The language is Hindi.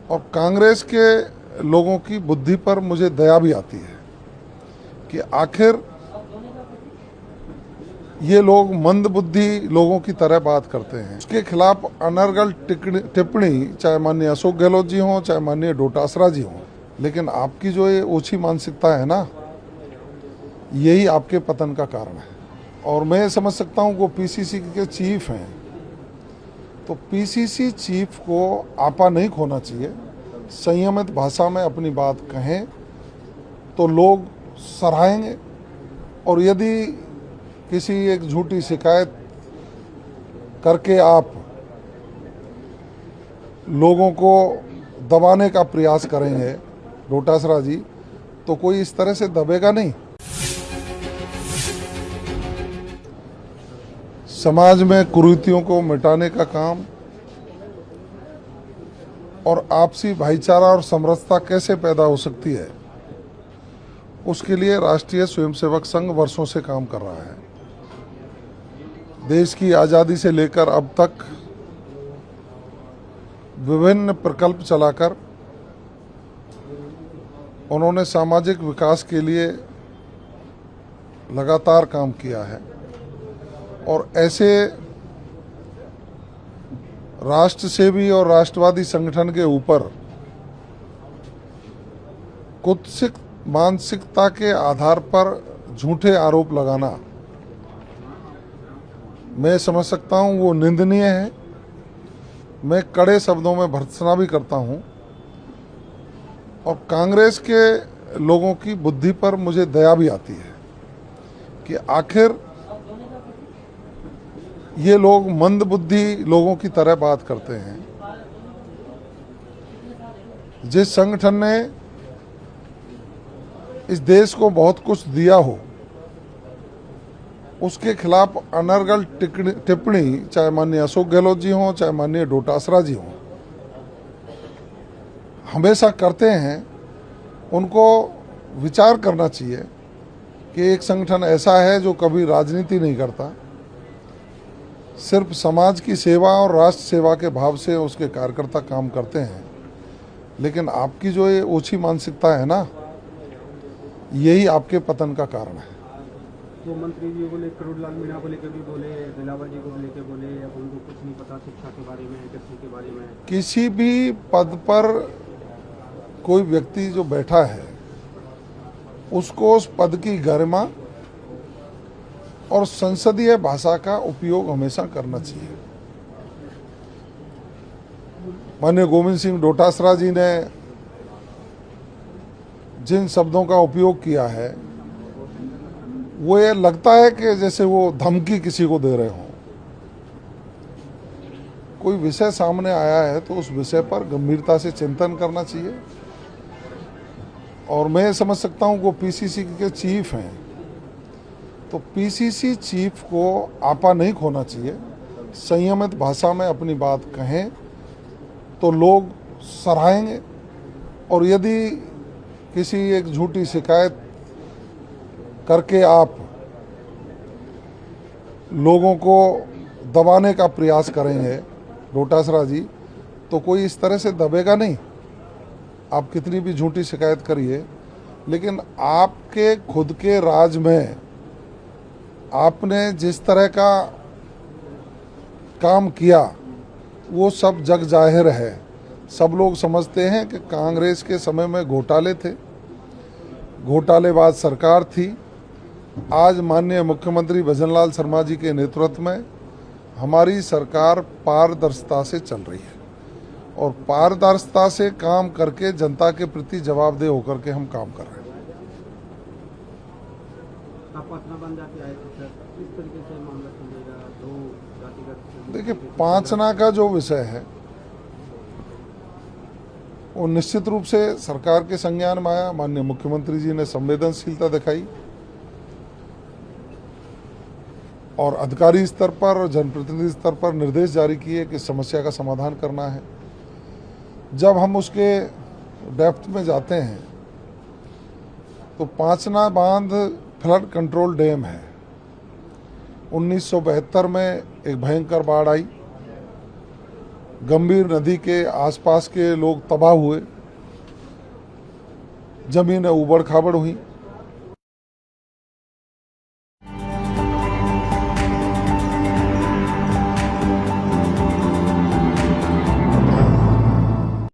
और कांग्रेस के लोगों की बुद्धि पर मुझे दया भी आती है कि आखिर ये लोग मंदबुद्धि लोगों की तरह बात करते हैं। उसके खिलाफ अनर्गल टिप्पणी चाहे माननीय अशोक गहलोत जी हों, चाहे माननीय डोटासरा जी हों, लेकिन आपकी जो ये ओछी मानसिकता है ना, यही आपके पतन का कारण है। और मैं समझ सकता हूँ वो पीसीसी के चीफ हैं, तो पीसीसी चीफ को आपा नहीं खोना चाहिए। संयमित भाषा में अपनी बात कहें तो लोग सराहेंगे, और यदि किसी एक झूठी शिकायत करके आप लोगों को दबाने का प्रयास करेंगे डोटासरा जी, तो कोई इस तरह से दबेगा नहीं। समाज में कुरीतियों को मिटाने का काम और आपसी भाईचारा और समरसता कैसे पैदा हो सकती है, उसके लिए राष्ट्रीय स्वयंसेवक संघ वर्षों से काम कर रहा है। देश की आज़ादी से लेकर अब तक विभिन्न प्रकल्प चलाकर उन्होंने सामाजिक विकास के लिए लगातार काम किया है, और ऐसे राष्ट्र सेवी और राष्ट्रवादी संगठन के ऊपर कुत्सित मानसिकता के आधार पर झूठे आरोप लगाना, मैं समझ सकता हूं वो निंदनीय है। मैं कड़े शब्दों में भर्त्सना भी करता हूं, और कांग्रेस के लोगों की बुद्धि पर मुझे दया भी आती है कि आखिर ये लोग मंदबुद्धि लोगों की तरह बात करते हैं। जिस संगठन ने इस देश को बहुत कुछ दिया हो, उसके खिलाफ अनर्गल टिप्पणी चाहे माननीय अशोक गहलोत जी हों, चाहे माननीय डोटासरा जी हों, हमेशा करते हैं। उनको विचार करना चाहिए कि एक संगठन ऐसा है जो कभी राजनीति नहीं करता, सिर्फ समाज की सेवा और राष्ट्र सेवा के भाव से उसके कार्यकर्ता काम करते हैं। लेकिन आपकी जो ये ओछी मानसिकता है ना, यही आपके पतन का कारण है। तो मंत्री जी बोले, करोड़लाल मीणा को लेकर भी बोले, दिलावर जी को लेकर बोले, अब उनको कुछ नहीं पता शिक्षा के बारे में, कृषि के बारे में। किसी भी पद पर कोई व्यक्ति जो बैठा है, उसको उस पद की गरिमा और संसदीय भाषा का उपयोग हमेशा करना चाहिए। माननीय गोविंद सिंह डोटासरा जी ने जिन शब्दों का उपयोग किया है, वो ये लगता है कि जैसे वो धमकी किसी को दे रहे हों। कोई विषय सामने आया है तो उस विषय पर गंभीरता से चिंतन करना चाहिए। और मैं समझ सकता हूं वो पीसीसी के चीफ हैं, तो पीसीसी चीफ को आपा नहीं खोना चाहिए। संयमित भाषा में अपनी बात कहें तो लोग सराहेंगे, और यदि किसी एक झूठी शिकायत करके आप लोगों को दबाने का प्रयास करेंगे डोटासरा जी, तो कोई इस तरह से दबेगा नहीं। आप कितनी भी झूठी शिकायत करिए, लेकिन आपके खुद के राज में आपने जिस तरह का काम किया वो सब जग जाहिर है। सब लोग समझते हैं कि कांग्रेस के समय में घोटाले थे, घोटालेबाज सरकार थी। आज माननीय मुख्यमंत्री भजनलाल शर्मा जी के नेतृत्व में हमारी सरकार पारदर्शिता से चल रही है, और पारदर्शिता से काम करके जनता के प्रति जवाबदेह होकर के हम काम कर रहे हैं। आप पटना बन जाके आए थे सर, किस तरीके से मामला चलेगा? दो जातिगत, देखिए, पांचना का जो विषय है वो निश्चित रूप से सरकार के संज्ञान में आया। माननीय मुख्यमंत्री जी ने संवेदनशीलता दिखाई, और अधिकारी स्तर पर और जनप्रतिनिधि स्तर पर निर्देश जारी किए कि समस्या का समाधान करना है। जब हम उसके डेप्थ में जाते हैं तो पांचना बांध फ्लड कंट्रोल डैम है। 1972 में एक भयंकर बाढ़ आई, गंभीर नदी के आसपास के लोग तबाह हुए, जमीनें उबड़ खाबड़ हुई।